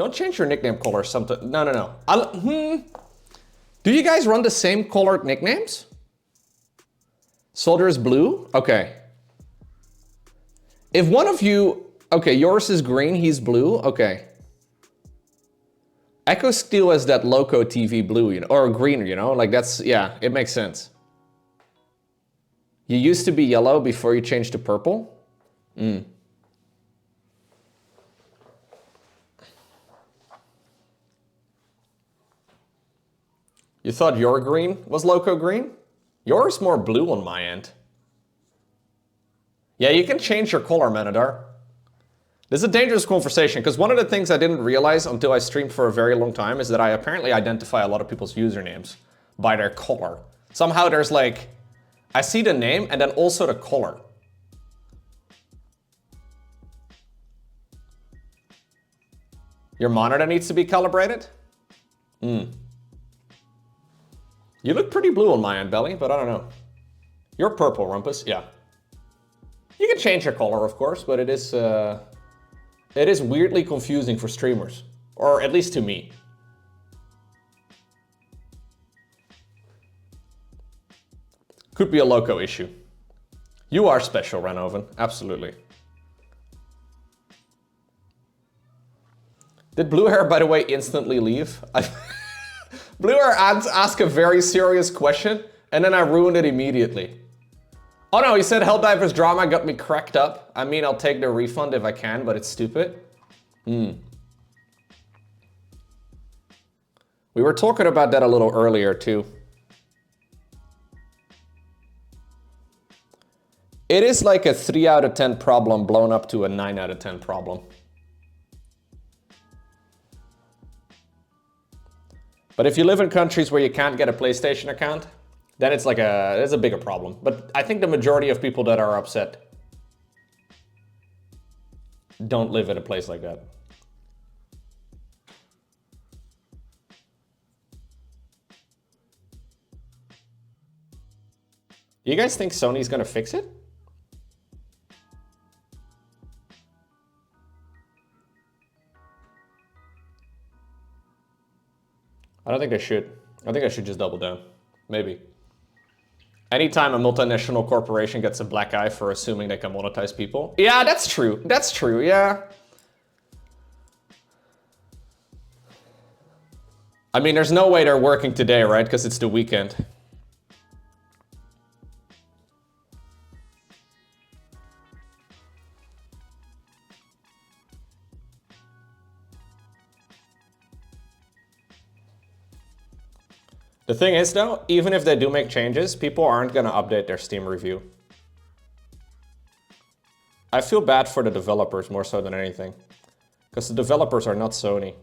Don't change your nickname color sometimes. No. Do you guys run the same colored nicknames? Soldier is blue? Okay. If one of you... Okay, yours is green, he's blue? Okay. Echo Steel is that Lowko TV blue, you know, or green, you know? Like that's... Yeah, it makes sense. You used to be yellow before you changed to purple? You thought your green was Lowko green? Yours more blue on my end. Yeah, you can change your color, Manadar. This is a dangerous conversation, because one of the things I didn't realize until I streamed for a very long time is that I apparently identify a lot of people's usernames by their color. Somehow there's like, I see the name and then also the color. Your monitor needs to be calibrated? You look pretty blue on my end, Belly, but I don't know. You're purple, Rumpus, yeah. You can change your color, of course, but it is weirdly confusing for streamers. Or at least to me. Could be a Lowko issue. You are special, Ranoven, absolutely. Did Blue Hair, by the way, instantly leave? Blue Hair asked a very serious question, and then I ruined it immediately. Oh no, he said Helldivers drama got me cracked up. I mean, I'll take the refund if I can, but it's stupid. We were talking about that a little earlier, too. It is like a 3 out of 10 problem blown up to a 9 out of 10 problem. But if you live in countries where you can't get a PlayStation account, then it's like it's a bigger problem. But I think the majority of people that are upset don't live in a place like that. You guys think Sony's gonna fix it? I don't think they should. I think I should just double down. Maybe. Anytime a multinational corporation gets a black eye for assuming they can monetize people. Yeah, that's true. That's true, yeah. I mean, there's no way they're working today, right? Because it's the weekend. The thing is though, even if they do make changes, people aren't gonna update their Steam review. I feel bad for the developers more so than anything. Because the developers are not Sony.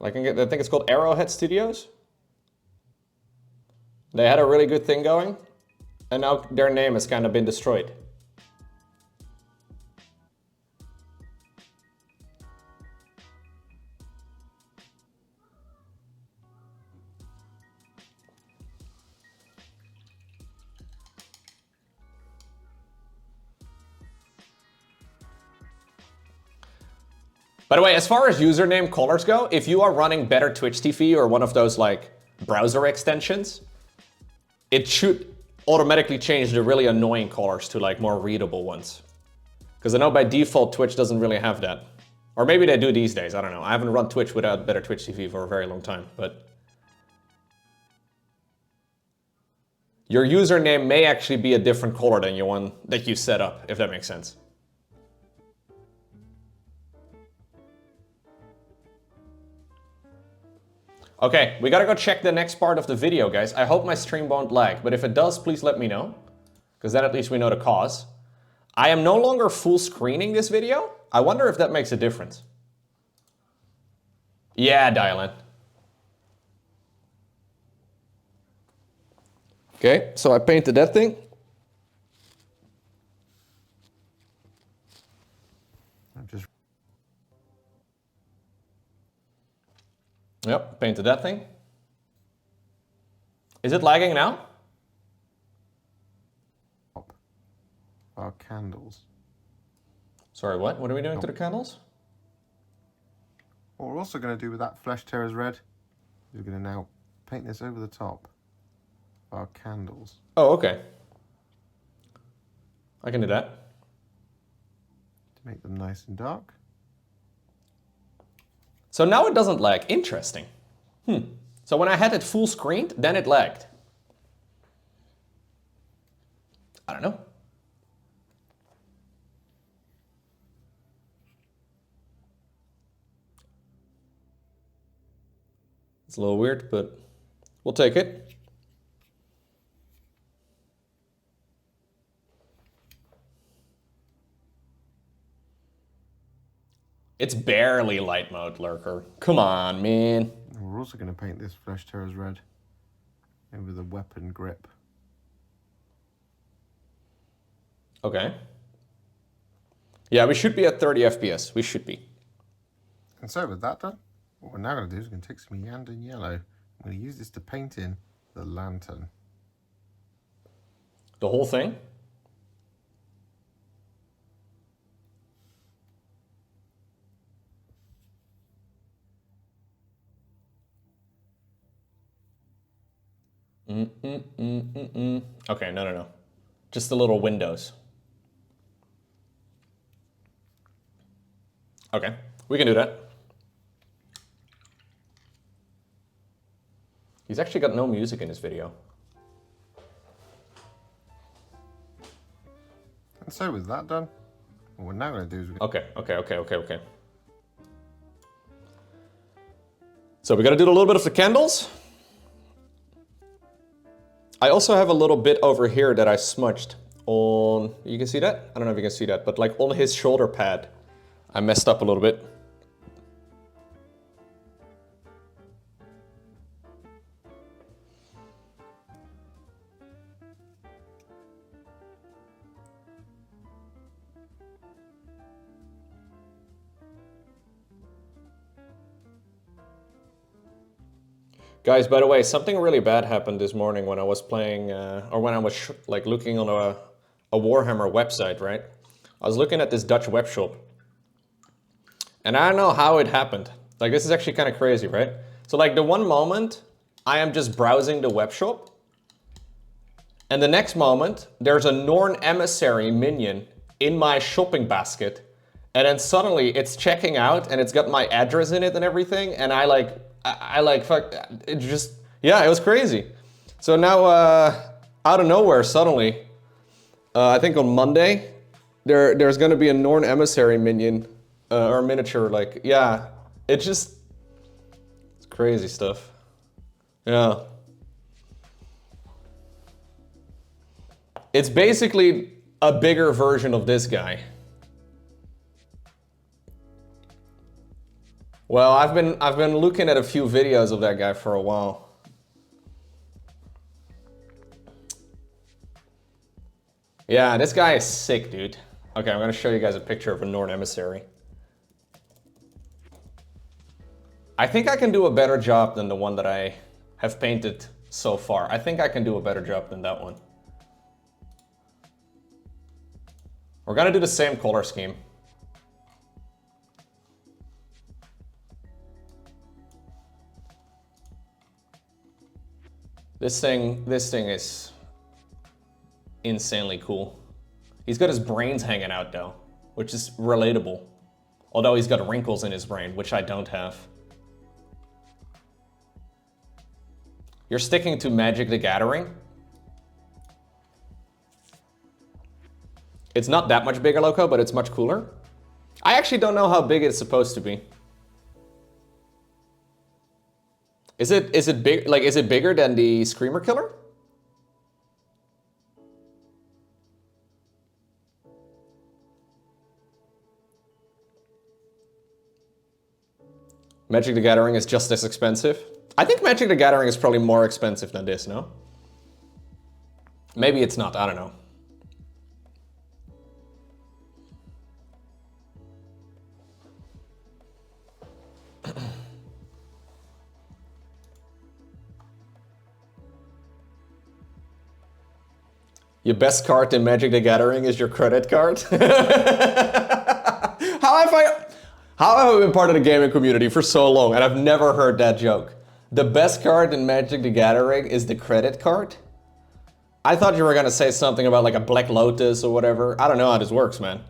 Like, I think it's called Arrowhead Studios. They had a really good thing going, and now their name has kind of been destroyed. By the way, as far as username colors go, if you are running Better Twitch TV or one of those like browser extensions, it should automatically change the really annoying colors to like more readable ones. Because I know by default Twitch doesn't really have that. Or maybe they do these days, I don't know. I haven't run Twitch without Better Twitch TV for a very long time, but your username may actually be a different color than your one that you set up, if that makes sense. Okay, we gotta go check the next part of the video, guys. I hope my stream won't lag, but if it does, please let me know, because then at least we know the cause. I am no longer full screening this video. I wonder if that makes a difference. Yeah, dial in. Okay, so I painted that thing. Yep, painted that thing. Is it lagging now? Our candles. Sorry, what? What are we doing to the candles? What we're also going to do with that Flesh Tearers red is we're going to now paint this over the top of our candles. Oh, okay. I can do that. To make them nice and dark. So now it doesn't lag. Interesting. So when I had it full screened, then it lagged. I don't know. It's a little weird, but we'll take it. It's barely light mode, Lurker. Come on, man. And we're also going to paint this Flesh Tearers red over the weapon grip. Okay. Yeah, we should be at 30 FPS. We should be. And so with that done, what we're now going to do is we're going to take some Yandan yellow. I'm going to use this to paint in the lantern. The whole thing? Okay, no. Just the little windows. Okay, we can do that. He's actually got no music in his video. And so with that done, what we're now going to do is... Okay. So we got to do a little bit of the candles. I also have a little bit over here that I smudged on, you can see that? I don't know if you can see that, but like on his shoulder pad, I messed up a little bit. Guys, by the way, something really bad happened this morning when I was playing, or when I was like looking on a Warhammer website, right? I was looking at this Dutch web shop, and I don't know how it happened. Like, this is actually kind of crazy, right? So like the one moment I am just browsing the web shop, and the next moment there's a Norn emissary minion in my shopping basket, and then suddenly it's checking out and it's got my address in it and everything, and I like, fuck, it just, yeah, it was crazy. So now, out of nowhere, suddenly, I think on Monday, there's gonna be a Norn emissary minion, or miniature, like, yeah, it's crazy stuff. Yeah. It's basically a bigger version of this guy. Well, I've been looking at a few videos of that guy for a while. Yeah, this guy is sick, dude. Okay, I'm gonna show you guys a picture of a Norn emissary. I think I can do a better job than the one that I have painted so far. I think I can do a better job than that one. We're gonna do the same color scheme. This thing is insanely cool. He's got his brains hanging out though, which is relatable. Although he's got wrinkles in his brain, which I don't have. You're sticking to Magic the Gathering? It's not that much bigger, Lowko, but it's much cooler. I actually don't know how big it's supposed to be. Is it big? Like, is it bigger than the Screamer Killer? Magic the Gathering is just as expensive. I think Magic the Gathering is probably more expensive than this, no? Maybe it's not, I don't know. Your best card in Magic the Gathering is your credit card? How have I been part of the gaming community for so long and I've never heard that joke? The best card in Magic the Gathering is the credit card? I thought you were gonna say something about like a Black Lotus or whatever. I don't know how this works, man.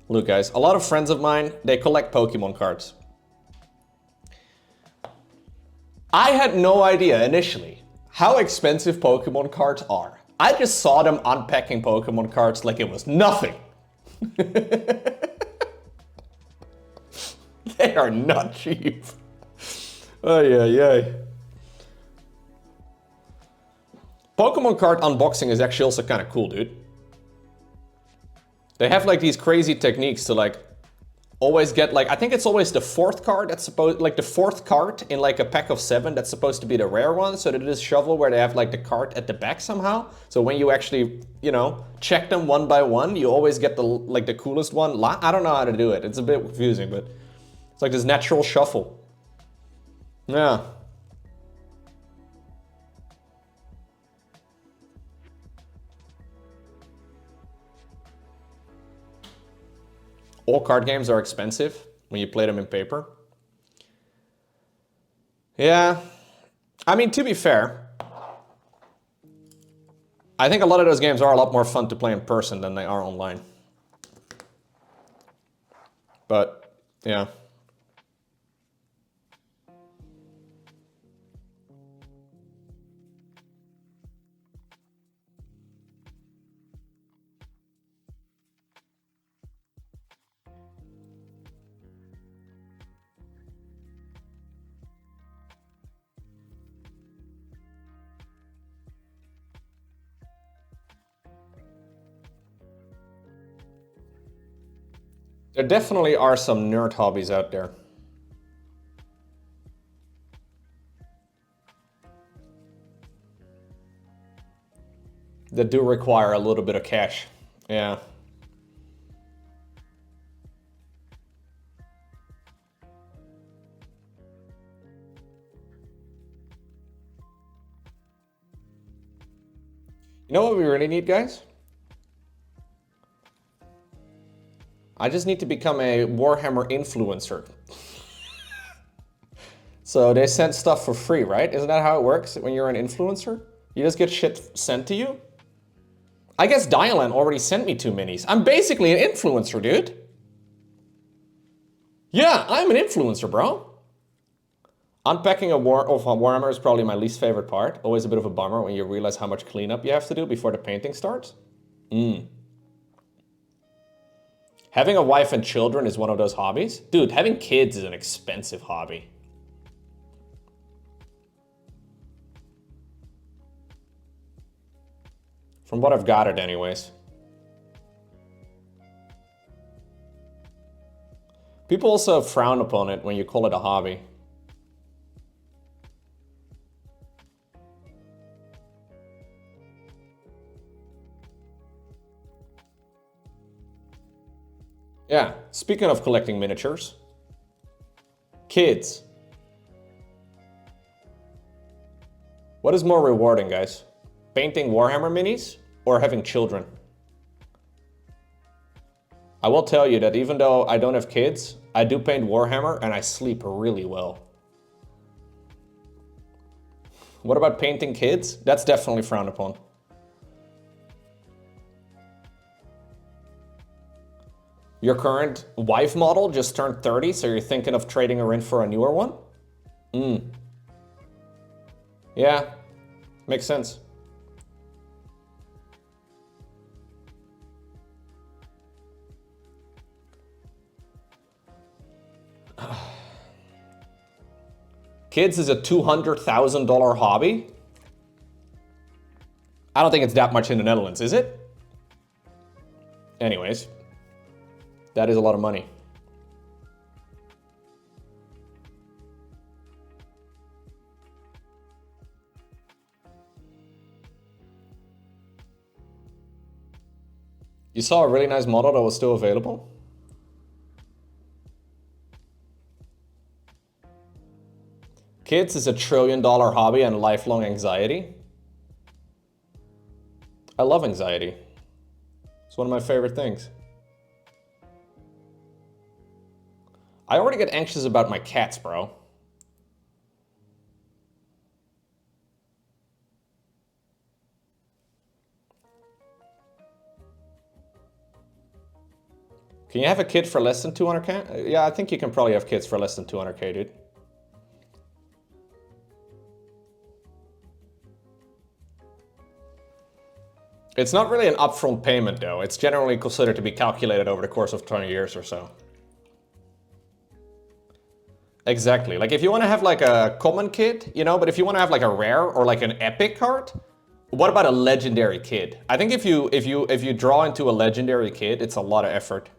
Look, guys, a lot of friends of mine, they collect Pokemon cards. I had no idea initially how expensive Pokemon cards are. I just saw them unpacking Pokemon cards like it was nothing. They are not cheap. Oh yeah. Pokemon card unboxing is actually also kind of cool, dude. They have like these crazy techniques to like always get like, I think it's always the fourth card that's supposed, like the fourth card in like a pack of 7 that's supposed to be the rare one. So that it is shovel where they have like the card at the back somehow. So when you actually, you know, check them one by one, you always get the like the coolest one. I don't know how to do it. It's a bit confusing, but it's like this natural shuffle. Yeah. All card games are expensive when you play them in paper. Yeah, I mean, to be fair, I think a lot of those games are a lot more fun to play in person than they are online. But, yeah. There definitely are some nerd hobbies out there. That do require a little bit of cash. Yeah. You know what we really need, guys? I just need to become a Warhammer influencer. So they send stuff for free, right? Isn't that how it works when you're an influencer? You just get shit sent to you? I guess Dialan already sent me 2 minis. I'm basically an influencer, dude. Yeah, I'm an influencer, bro. Unpacking a Warhammer is probably my least favorite part. Always a bit of a bummer when you realize how much cleanup you have to do before the painting starts. Having a wife and children is one of those hobbies. Dude, having kids is an expensive hobby. From what I've gathered anyways. People also frown upon it when you call it a hobby. Yeah, speaking of collecting miniatures. Kids. What is more rewarding, guys? Painting Warhammer minis or having children? I will tell you that even though I don't have kids, I do paint Warhammer and I sleep really well. What about painting kids? That's definitely frowned upon. Your current wife model just turned 30, so you're thinking of trading her in for a newer one? Yeah, makes sense. Kids is a $200,000 hobby? I don't think it's that much in the Netherlands, is it? Anyways, that is a lot of money. You saw a really nice model that was still available? Kids is a $1 trillion hobby and lifelong anxiety. I love anxiety. It's one of my favorite things. I already get anxious about my cats, bro. Can you have a kid for less than 200k? Yeah, I think you can probably have kids for less than 200k, dude. It's not really an upfront payment, though. It's generally considered to be calculated over the course of 20 years or so. Exactly. Like, if you want to have, like, a common kid, you know, but if you want to have, like, a rare or, like, an epic card, what about a legendary kid? I think if you draw into a legendary kid, it's a lot of effort.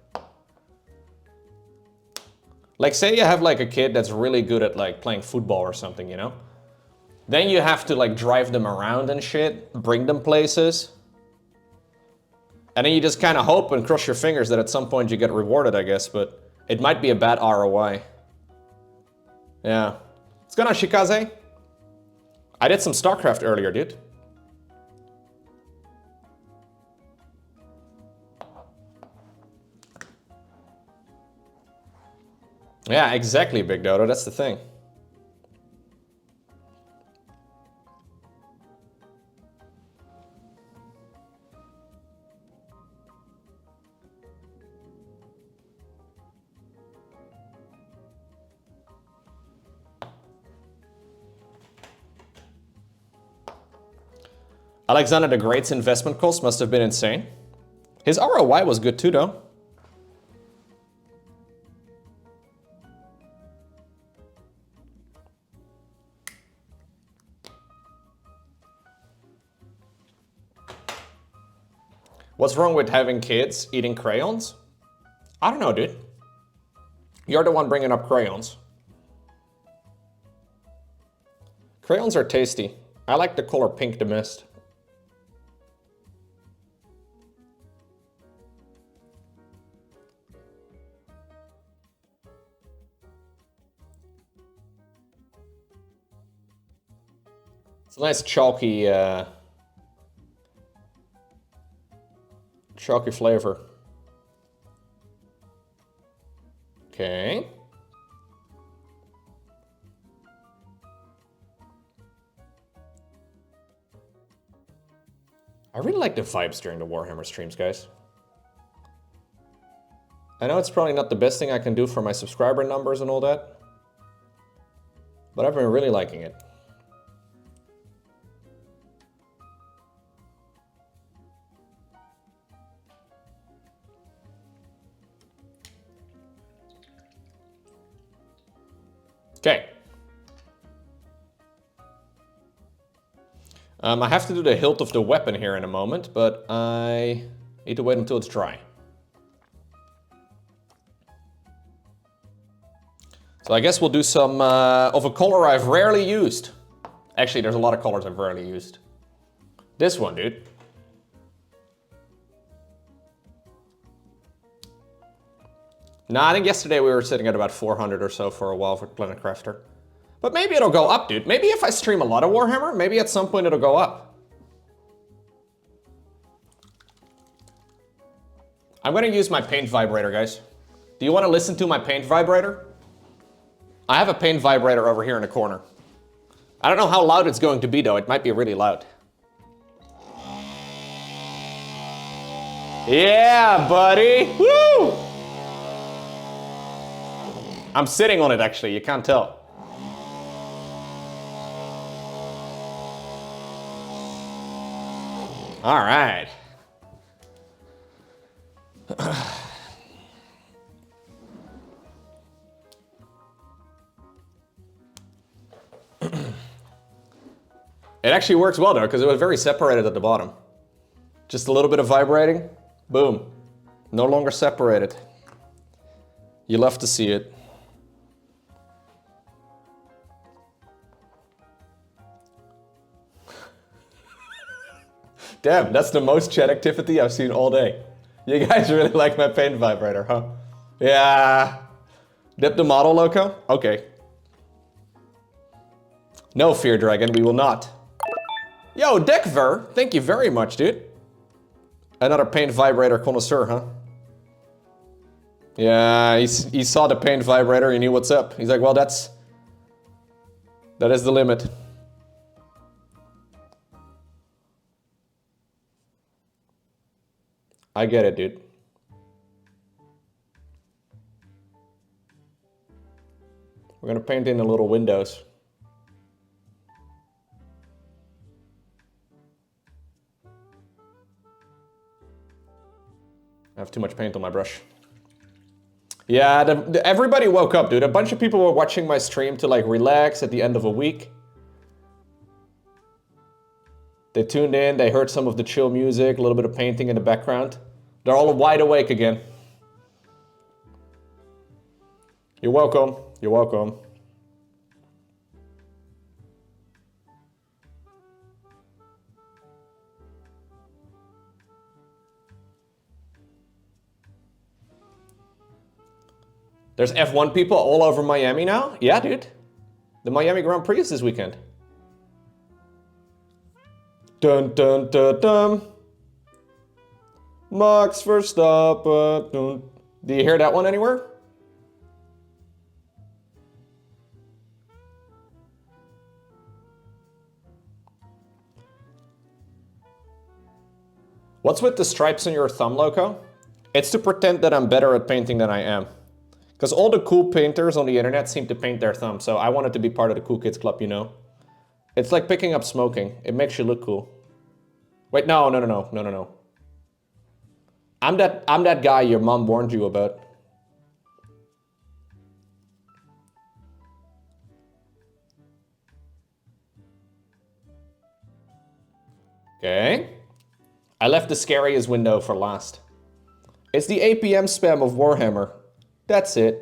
Like, say you have, like, a kid that's really good at, like, playing football or something, you know? Then you have to, like, drive them around and shit, bring them places. And then you just kind of hope and cross your fingers that at some point you get rewarded, I guess, but it might be a bad ROI. Yeah. What's going on, Shikaze? I did some StarCraft earlier, dude. Yeah, exactly, Big Dodo. That's the thing. Alexander the Great's investment cost must have been insane. His ROI was good too, though. What's wrong with having kids eating crayons? I don't know, dude. You're the one bringing up crayons. Crayons are tasty. I like the color pink the best. It's a nice chalky, chalky flavor. Okay. I really like the vibes during the Warhammer streams, guys. I know it's probably not the best thing I can do for my subscriber numbers and all that, but I've been really liking it. Okay. I have to do the hilt of the weapon here in a moment, but I need to wait until it's dry. So I guess we'll do some of a color I've rarely used. Actually, there's a lot of colors I've rarely used. This one, dude. Nah, I think yesterday we were sitting at about 400 or so for a while for Planet Crafter. But maybe it'll go up, dude. Maybe if I stream a lot of Warhammer, maybe at some point it'll go up. I'm gonna use my paint vibrator, guys. Do you want to listen to my paint vibrator? I have a paint vibrator over here in the corner. I don't know how loud it's going to be, though. It might be really loud. Yeah, buddy! Woo! I'm sitting on it, actually. You can't tell. All right. It actually works well, though, because it was very separated at the bottom. Just a little bit of vibrating. Boom. No longer separated. You love to see it. Damn, that's the most chat activity I've seen all day. You guys really like my paint vibrator, huh? Yeah. Dip the model, Lowko? Okay. No, Fear Dragon, we will not. Yo, Dekver, thank you very much, dude. Another paint vibrator connoisseur, huh? Yeah, he saw the paint vibrator, he knew what's up. He's like, well, that is the limit. I get it, dude. We're gonna paint in the little windows. I have too much paint on my brush. Yeah, everybody woke up, dude. A bunch of people were watching my stream to like relax at the end of a week. They tuned in, they heard some of the chill music, a little bit of painting in the background. They're all wide awake again. You're welcome. You're welcome. There's F1 people all over Miami now? Yeah, dude. The Miami Grand Prix is this weekend. Dun dun dun dun. Max Verstappen. Dun. Do you hear that one anywhere? What's with the stripes on your thumb, Lowko? It's to pretend that I'm better at painting than I am. Because all the cool painters on the internet seem to paint their thumb, so I wanted to be part of the cool kids club, you know? It's like picking up smoking. It makes you look cool. Wait, no. I'm that guy your mom warned you about. Okay. I left the scariest window for last. It's the APM spam of Warhammer. That's it.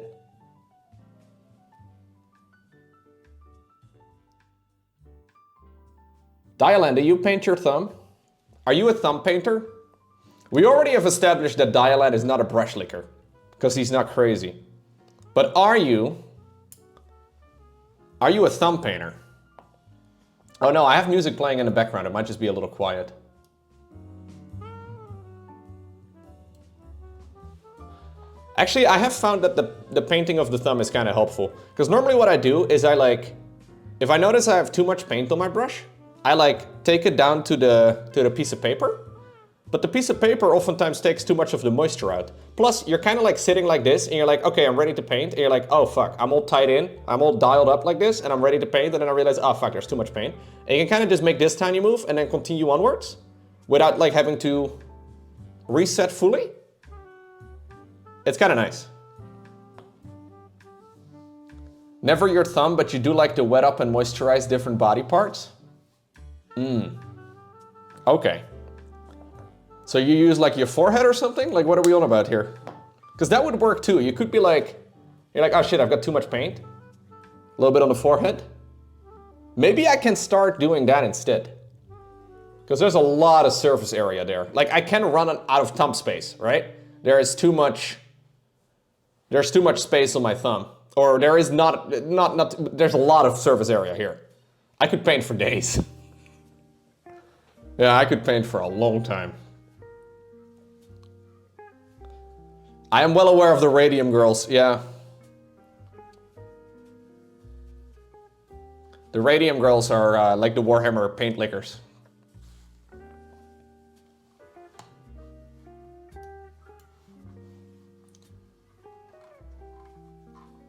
Dialan, do you paint your thumb? Are you a thumb painter? We already have established that Dialan is not a brush licker, because he's not crazy. But are you a thumb painter? Oh no, I have music playing in the background. It might just be a little quiet. Actually, I have found that the painting of the thumb is kind of helpful. Because normally what I do is if I notice I have too much paint on my brush, I take it down to the piece of paper. But the piece of paper oftentimes takes too much of the moisture out. Plus, you're kind of like sitting like this and you're like, okay, I'm ready to paint. And you're like, oh fuck, I'm all tied in. I'm all dialed up like this and I'm ready to paint. And then I realize, oh fuck, there's too much paint. And you can kind of just make this tiny move and then continue onwards without like having to reset fully. It's kind of nice. Never your thumb, but you do like to wet up and moisturize different body parts? Okay. So you use like your forehead or something? Like what are we on about here? Because that would work too. You could be like, you're like, oh shit, I've got too much paint. A little bit on the forehead. Maybe I can start doing that instead. Because there's a lot of surface area there. Like I can run out of thumb space, right? There's too much space on my thumb. Or there is there's a lot of surface area here. I could paint for days. Yeah, I could paint for a long time. I am well aware of the Radium girls, yeah. The Radium girls are like the Warhammer paint lickers.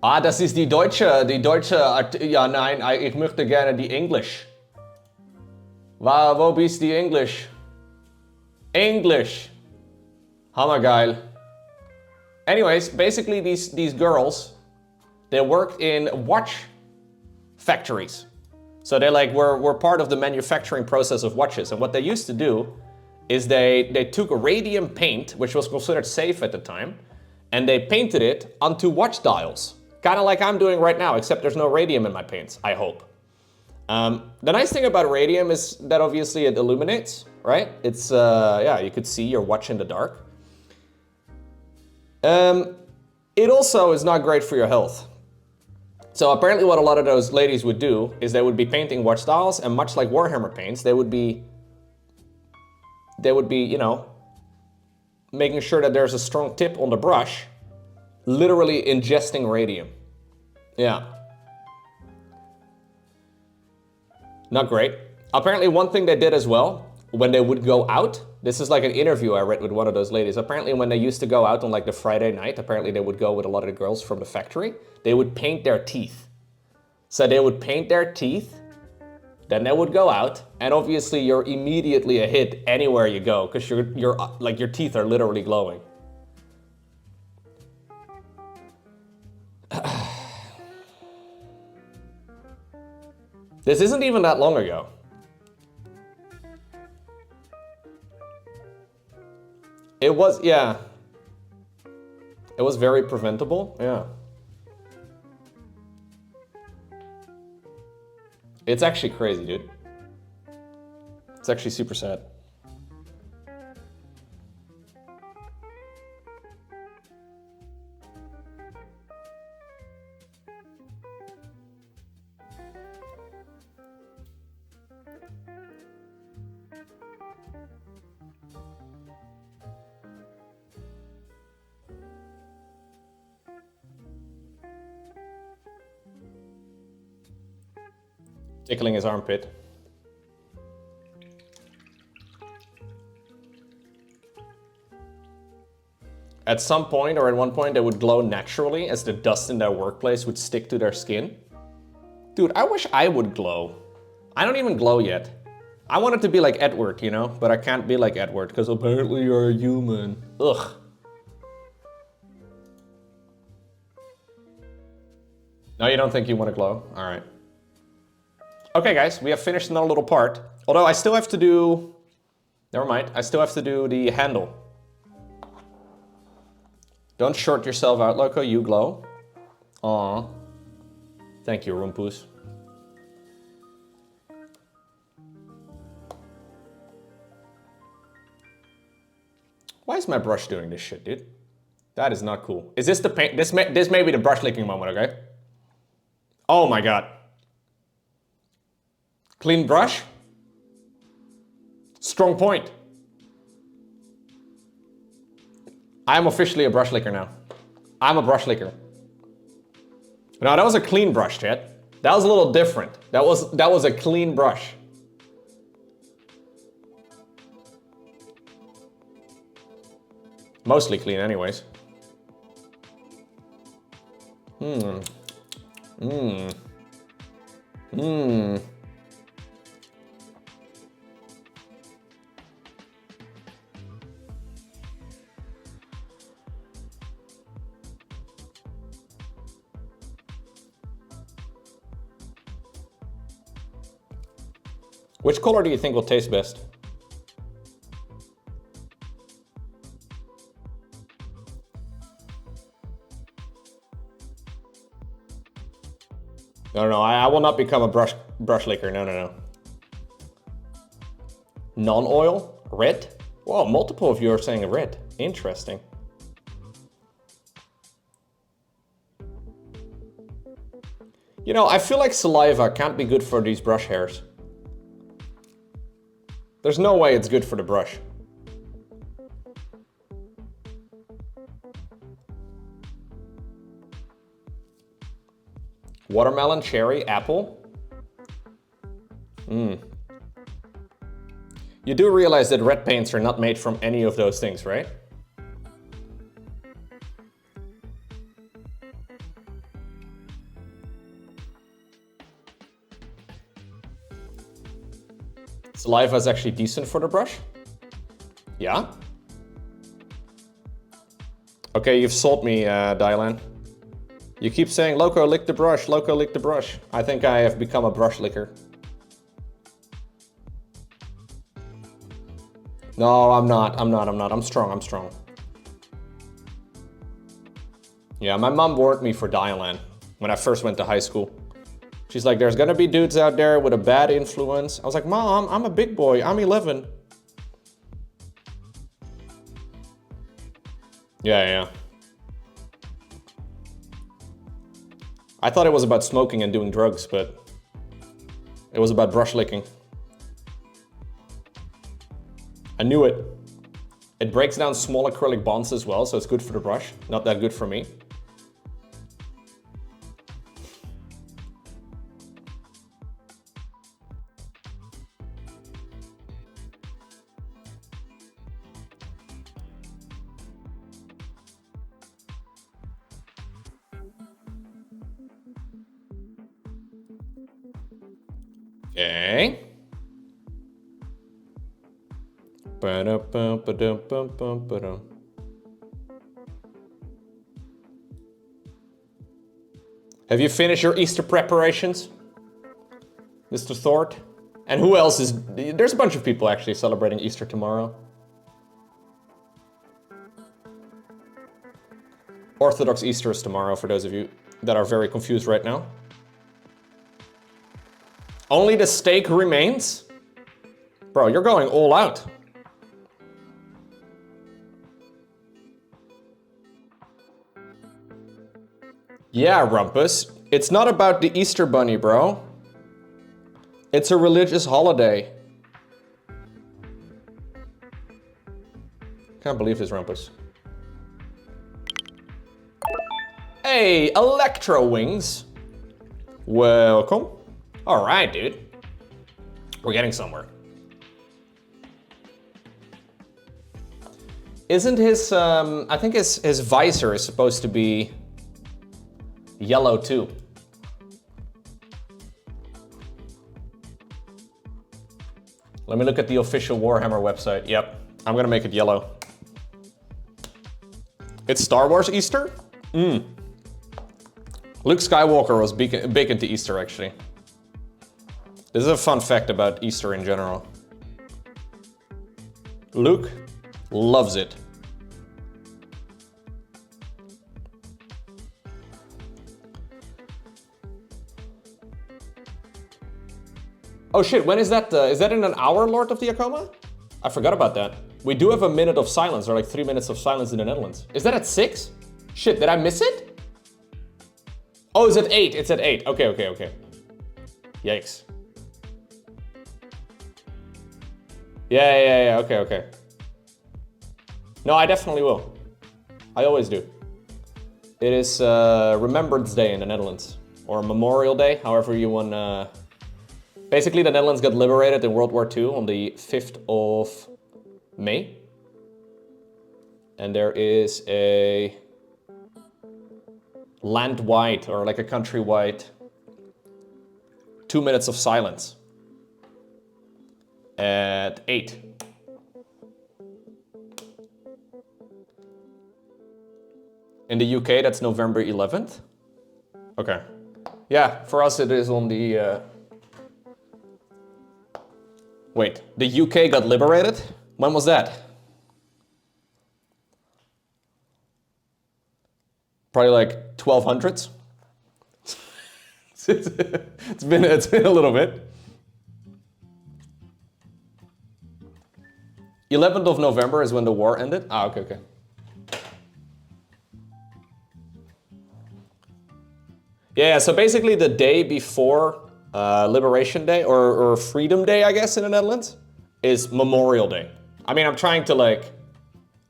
Ah, das ist die deutsche, ja nein, ich möchte gerne die English. Wo bist die English? English. Hammergeil. Anyways, basically these girls, they worked in watch factories. So they were part of the manufacturing process of watches. And what they used to do is they took radium paint, which was considered safe at the time, and they painted it onto watch dials. Kind of like I'm doing right now, except there's no radium in my paints, I hope. The nice thing about radium is that obviously it illuminates, right? It's, yeah, you could see your watch in the dark. It also is not great for your health. So apparently what a lot of those ladies would do is they would be painting watch dials, and much like Warhammer paints, they would be, you know, making sure that there's a strong tip on the brush Literally ingesting radium. Yeah. Not great. Apparently one thing they did as well, when they would go out, this is like an interview I read with one of those ladies. Apparently when they used to go out on like the Friday night, apparently they would go with a lot of the girls from the factory, they would paint their teeth. So they would paint their teeth, then they would go out, and obviously you're immediately a hit anywhere you go, because your teeth are literally glowing. This isn't even that long ago. It was, yeah. It was very preventable, yeah. It's actually crazy, dude. It's actually super sad. Tickling his armpit. At some point, or at one point, they would glow naturally as the dust in their workplace would stick to their skin. Dude, I wish I would glow. I don't even glow yet. I wanted to be like Edward, you know? But I can't be like Edward, because apparently you're a human. Ugh. No, you don't think you want to glow? All right. Okay, guys, we have finished another little part. Although I still have to do... Never mind, I still have to do the handle. Don't short yourself out, Lowko, you glow. Aww. Thank you, Rumpus. Why is my brush doing this shit, dude? That is not cool. Is this the paint? This may be the brush licking moment, okay? Oh my god. Clean brush. Strong point. I'm officially a brush licker now. I'm a brush licker. No, that was a clean brush, chat. That was a little different. That was a clean brush. Mostly clean anyways. Which color do you think will taste best? No, I will not become a brush licker. No. Non-oil? Red? Whoa, multiple of you are saying red. Interesting. You know, I feel like saliva can't be good for these brush hairs. There's no way it's good for the brush. Watermelon, cherry, apple. You do realize that red paints are not made from any of those things, right? Saliva is actually decent for the brush. Yeah? Okay, you've sold me, Dylan. You keep saying, Lowko, lick the brush, Lowko, lick the brush. I think I have become a brush licker. No, I'm not. I'm strong. Yeah, my mom warned me for Dylan when I first went to high school. She's like, there's gonna be dudes out there with a bad influence. I was like, Mom, I'm a big boy. I'm 11. Yeah. I thought it was about smoking and doing drugs, but it was about brush licking. I knew it. It breaks down small acrylic bonds as well, so it's good for the brush. Not that good for me. Okay. Ba-da-bum-ba-dum-bum-bum-ba-dum. Have you finished your Easter preparations, Mr. Thort? And who else is... There's a bunch of people actually celebrating Easter tomorrow. Orthodox Easter is tomorrow, for those of you that are very confused right now. Only the steak remains? Bro, you're going all out. Yeah, Rumpus. It's not about the Easter bunny, bro. It's a religious holiday. Can't believe this, Rumpus. Hey, Electro Wings. Welcome. All right, dude. We're getting somewhere. Isn't his, I think his visor is supposed to be yellow too. Let me look at the official Warhammer website. Yep, I'm gonna make it yellow. It's Star Wars Easter? Luke Skywalker was big into Easter, actually. This is a fun fact about Easter in general. Luke loves it. Oh shit, when is that? Is that in an hour, Lord of the Akoma? I forgot about that. We do have a minute of silence, or like 3 minutes of silence in the Netherlands. Is that at 6? Shit, did I miss it? Oh, it's at 8. It's at 8. Okay, okay, okay. Yikes. Yeah, okay, okay. No, I definitely will. I always do. It is Remembrance Day in the Netherlands. Or Memorial Day, however you want. Basically, the Netherlands got liberated in World War II on the 5th of May. And there is a land-wide, or like a country-wide, 2 minutes of silence at 8. In the UK, that's November 11th. Okay. Yeah, for us it is on the... Wait, the UK got liberated? When was that? Probably like 1200s. it's been a little bit. 11th of November is when the war ended. Ah, okay, okay. Yeah, so basically the day before Liberation Day, or Freedom Day, I guess, in the Netherlands, is Memorial Day. I mean, I'm trying to like...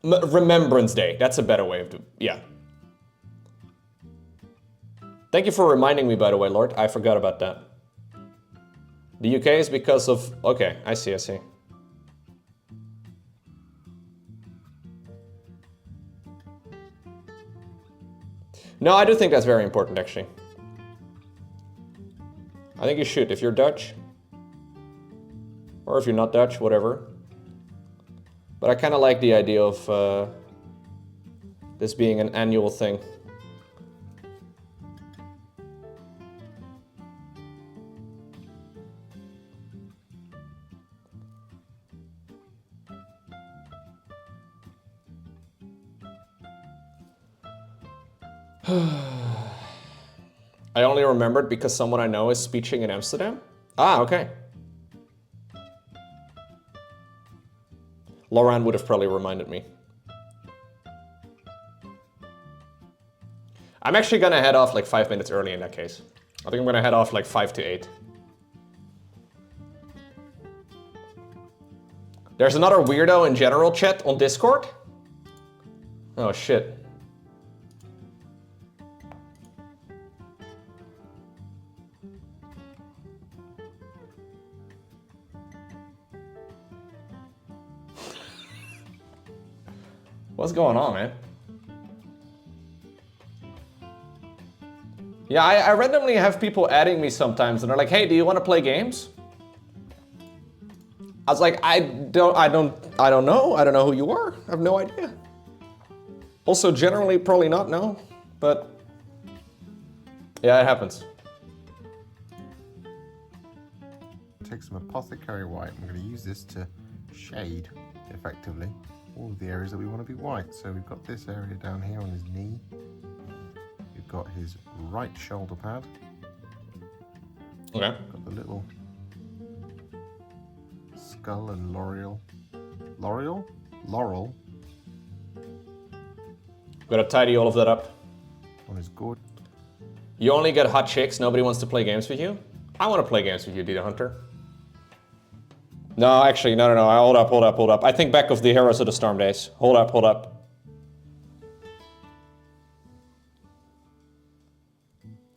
Remembrance Day, that's a better way of doing it. Yeah. Thank you for reminding me, by the way, Lord. I forgot about that. The UK is because of... Okay, I see, I see. No, I do think that's very important, actually. I think you should, if you're Dutch. Or if you're not Dutch, whatever. But I kind of like the idea of this being an annual thing. I only remembered because someone I know is speeching in Amsterdam. Ah, okay. Lauren would have probably reminded me. I'm actually gonna head off like 5 minutes early in that case. I think I'm gonna head off like 5 to 8. There's another weirdo in general chat on Discord. Oh shit. What's going on, man? Yeah, I randomly have people adding me sometimes and they're like, hey, do you want to play games? I was like, I don't know who you are. I have no idea. Also, generally, probably not, no. But yeah, it happens. Take some apothecary white. I'm going to use this to shade, effectively, all of the areas that we want to be white. So we've got this area down here on his knee. We've got his right shoulder pad. Okay. Got the little skull and Laurel. Gotta tidy all of that up. On his gourd. You only get hot chicks, nobody wants to play games with you? I want to play games with you, Dita Hunter. No, actually, no. Hold up. I think back of the Heroes of the Storm days. Hold up.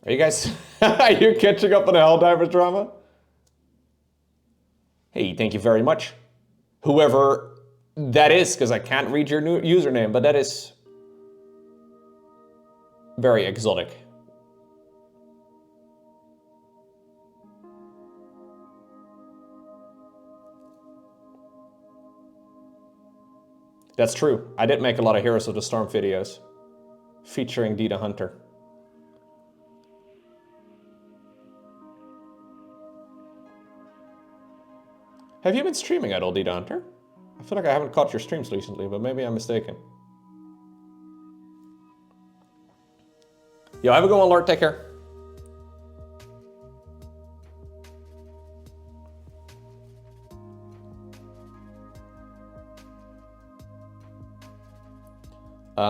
Are you guys, are you catching up on the Helldivers drama? Hey, thank you very much. Whoever that is, because I can't read your new username, but that is very exotic. That's true. I did make a lot of Heroes of the Storm videos featuring Dita Hunter. Have you been streaming at all, Dita Hunter? I feel like I haven't caught your streams recently, but maybe I'm mistaken. Yo, have a good one, Lord. Take care.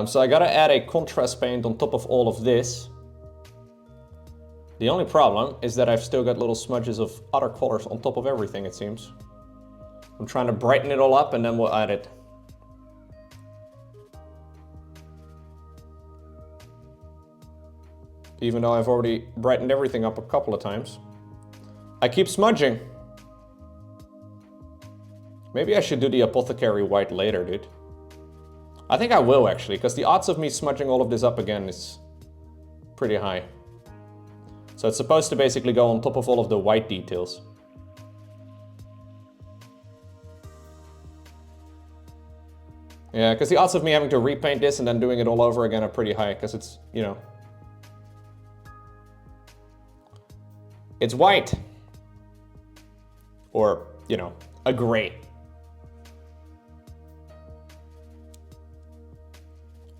So I gotta add a contrast paint on top of all of this. The only problem is that I've still got little smudges of other colors on top of everything, it seems. I'm trying to brighten it all up and then we'll add it. Even though I've already brightened everything up a couple of times. I keep smudging. Maybe I should do the apothecary white later, dude. I think I will actually, because the odds of me smudging all of this up again is pretty high. So it's supposed to basically go on top of all of the white details. Yeah, because the odds of me having to repaint this and then doing it all over again are pretty high, because it's, you know, it's white. Or, you know, a gray.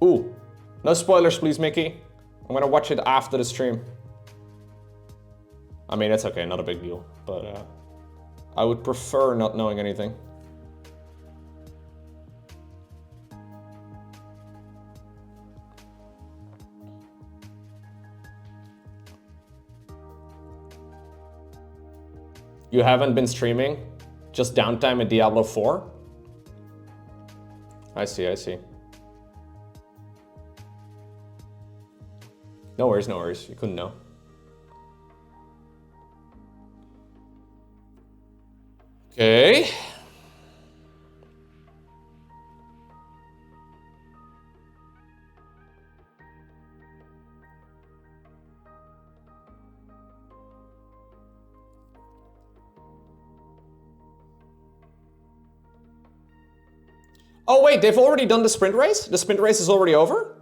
Ooh, no spoilers please, Mickey. I'm gonna watch it after the stream. I mean, it's okay, not a big deal, but I would prefer not knowing anything. You haven't been streaming? Just downtime at Diablo 4? I see, I see. No worries, no worries. You couldn't know. Okay. Oh wait, they've already done the sprint race? The sprint race is already over?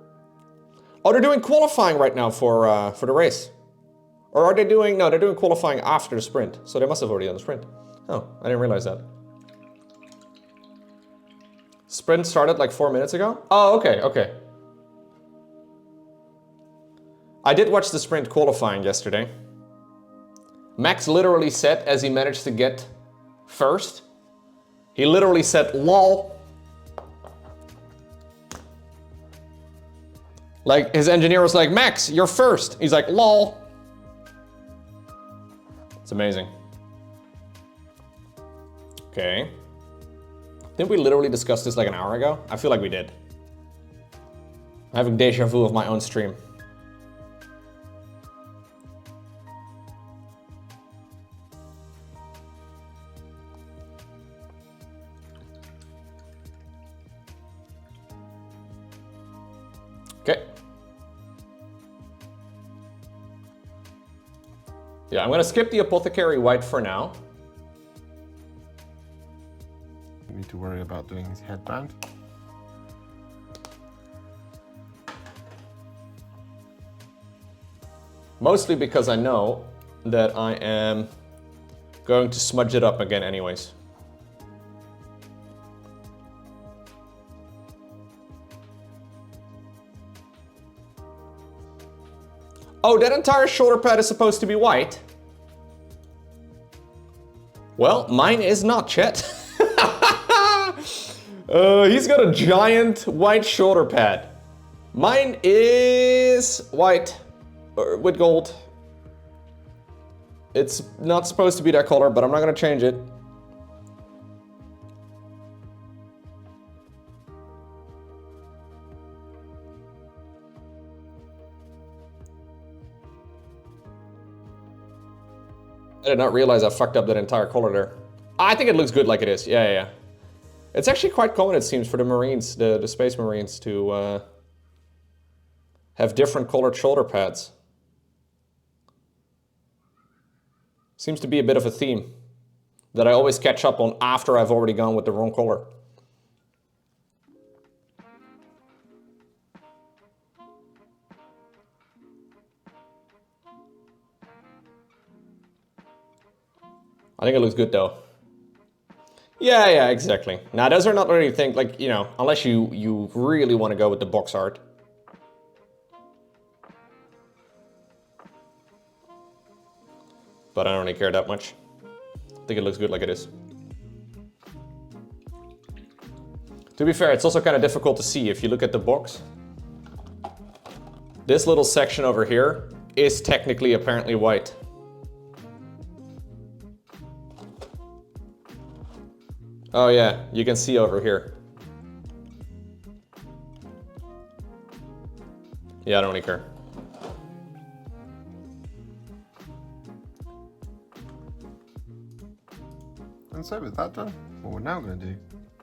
Oh, they're doing qualifying right now for the race. Or are they doing, no, they're doing qualifying after the sprint. So they must have already done the sprint. Oh, I didn't realize that. Sprint started like 4 minutes ago? Oh, okay, okay. I did watch the sprint qualifying yesterday. Max literally said, as he managed to get first, he literally said, lol. Like, his engineer was like, Max, you're first. He's like, lol. It's amazing. Okay. Didn't we literally discuss this like an hour ago? I feel like we did. I'm having deja vu of my own stream. Okay. Yeah, I'm gonna skip the apothecary white for now. worry about doing his headband. Mostly because I know that I am going to smudge it up again anyways. Oh, that entire shoulder pad is supposed to be white? Well, mine is not, Chet. He's got a giant white shoulder pad. Mine is white with gold. It's not supposed to be that color, but I'm not gonna change it. I did not realize I fucked up that entire color there. I think it looks good like it is. Yeah. It's actually quite common, it seems, for the Marines, the Space Marines, to have different colored shoulder pads. Seems to be a bit of a theme that I always catch up on after I've already gone with the wrong color. I think it looks good though. Yeah, exactly. Now those are not really things like, you know, unless you really want to go with the box art. But I don't really care that much. I think it looks good like it is. To be fair, it's also kind of difficult to see if you look at the box. This little section over here is technically apparently white. Oh yeah, you can see over here. Yeah, I don't really care. And so with that done, what we're now going to do is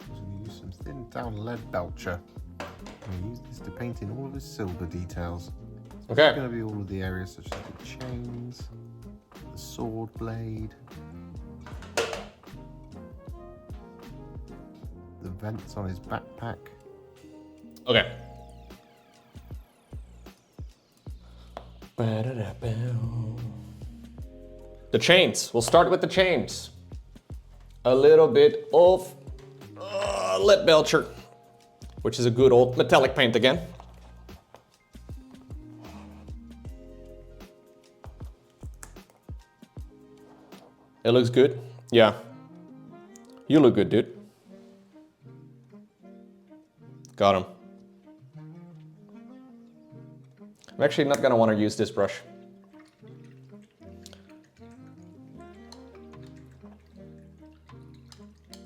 we're going to use some thin down lead belcher. I'm going to use this to paint in all of the silver details. Okay. It's going to be all of the areas such as the chains, the sword blade, the vents on his backpack. Okay. The chains. We'll start with the chains. A little bit of lead belcher, which is a good old metallic paint again. It looks good. Yeah. You look good, dude. Got him. I'm actually not gonna want to use this brush.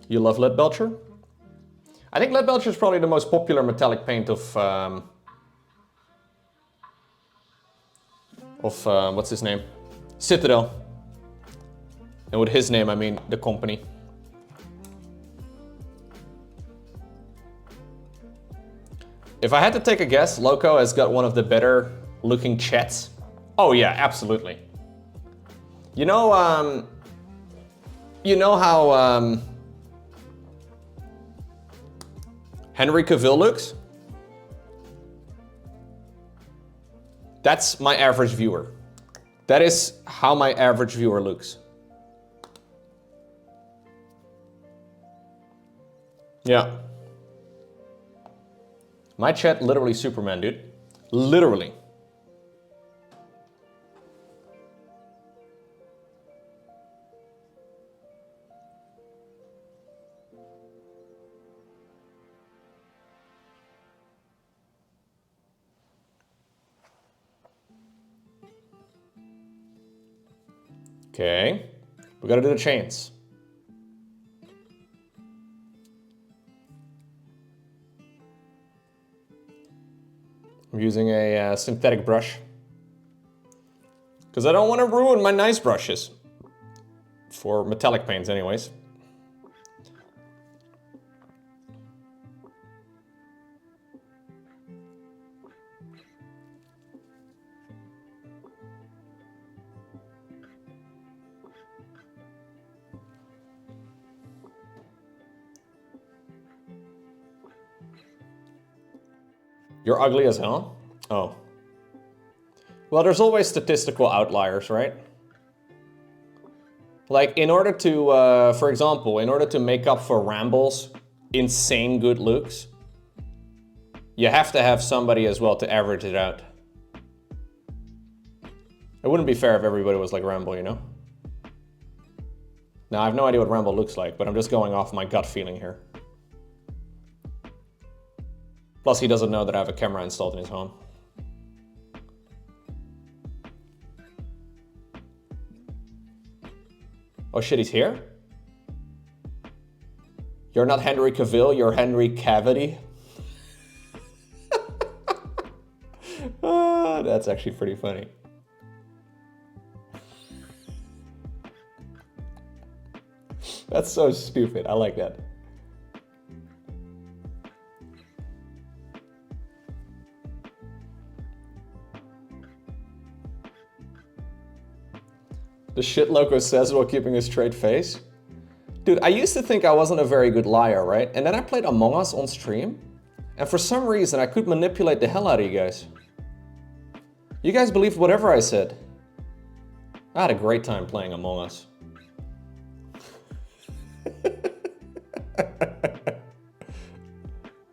You love lead belcher? I think lead belcher is probably the most popular metallic paint of what's his name? Citadel. And with his name, I mean the company. If I had to take a guess, Lowko has got one of the better looking chets. Oh yeah, absolutely. You know how Henry Cavill looks? That's my average viewer. That is how my average viewer looks. Yeah. My chat literally Superman, dude. Literally. Okay. We gotta do the chains. I'm using a synthetic brush because I don't want to ruin my nice brushes for metallic paints anyways. You're ugly as hell? Oh. Well, there's always statistical outliers, right? Like, in order to, for example, in order to make up for Ramble's insane good looks, you have to have somebody as well to average it out. It wouldn't be fair if everybody was like Ramble, you know? Now, I have no idea what Ramble looks like, but I'm just going off my gut feeling here. Plus, he doesn't know that I have a camera installed in his home. Oh shit, he's here? You're not Henry Cavill, you're Henry Cavity. That's actually pretty funny. That's so stupid, I like that. The shit Lowko says while keeping a straight face. Dude, I used to think I wasn't a very good liar, right? And then I played Among Us on stream, and for some reason I could manipulate the hell out of you guys. You guys believed whatever I said. I had a great time playing Among Us.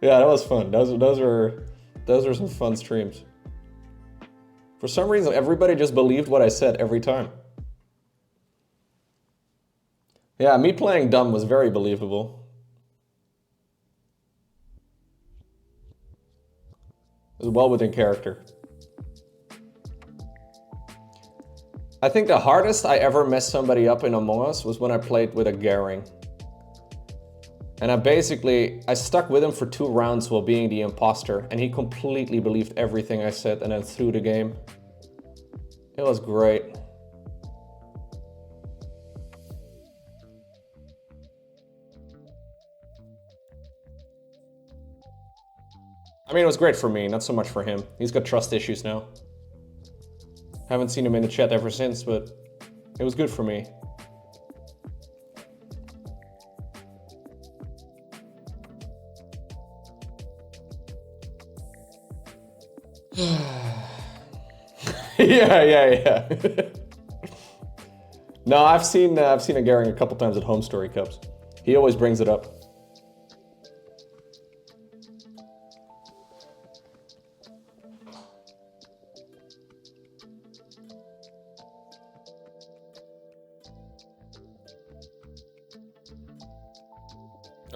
Yeah, that was fun. Those were some fun streams. For some reason, everybody just believed what I said every time. Yeah, me playing dumb was very believable. It was well within character. I think the hardest I ever messed somebody up in Among Us was when I played with a Garing. And I stuck with him for 2 rounds while being the imposter, and he completely believed everything I said and then threw the game. It was great. I mean, it was great for me, not so much for him. He's got trust issues now. Haven't seen him in the chat ever since, but it was good for me. Yeah. No, I've seen a Garing a couple times at Home Story Cups. He always brings it up.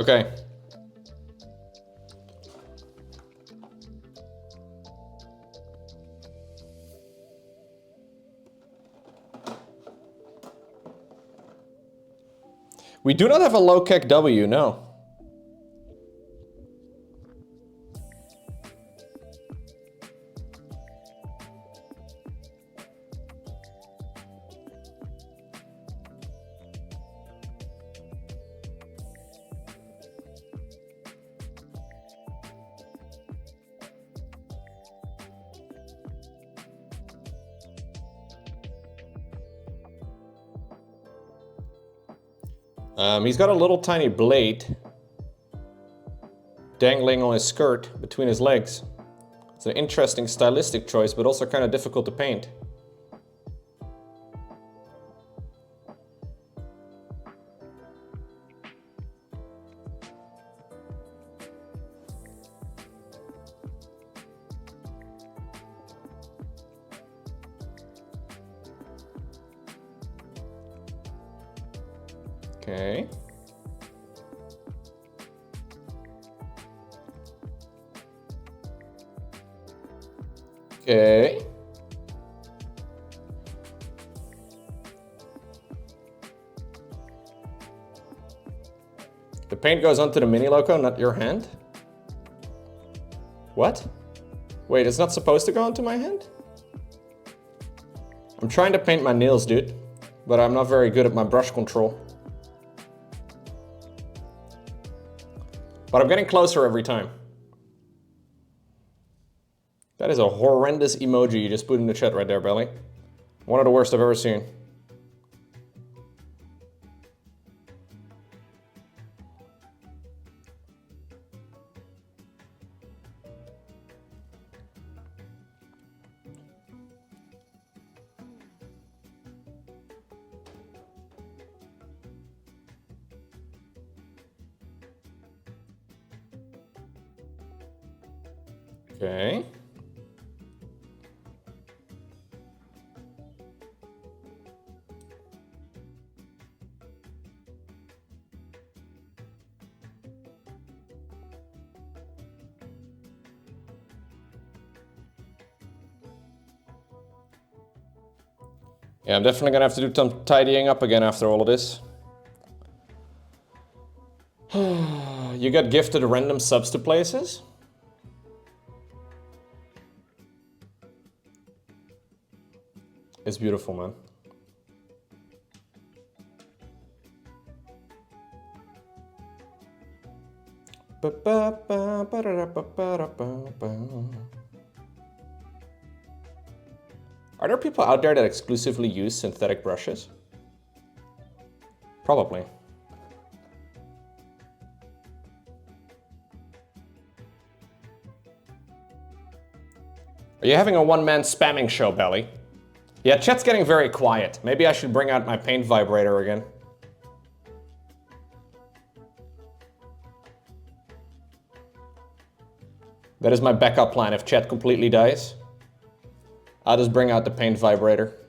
Okay. We do not have a low kick W, no. He's got a little tiny blade dangling on his skirt between his legs. It's an interesting stylistic choice, but also kind of difficult to paint. Okay. Okay. The paint goes onto the mini Lowko, not your hand? What? Wait, it's not supposed to go onto my hand? I'm trying to paint my nails, dude, but I'm not very good at my brush control. But I'm getting closer every time. That is a horrendous emoji you just put in the chat right there, Belly. One of the worst I've ever seen. Okay. Yeah, I'm definitely gonna have to do some tidying up again after all of this. You got gifted random subs to places? It's beautiful, man. Are there people out there that exclusively use synthetic brushes? Probably. Are you having a one-man spamming show, Belly? Yeah, chat's getting very quiet. Maybe I should bring out my paint vibrator again. That is my backup plan if chat completely dies. I'll just bring out the paint vibrator.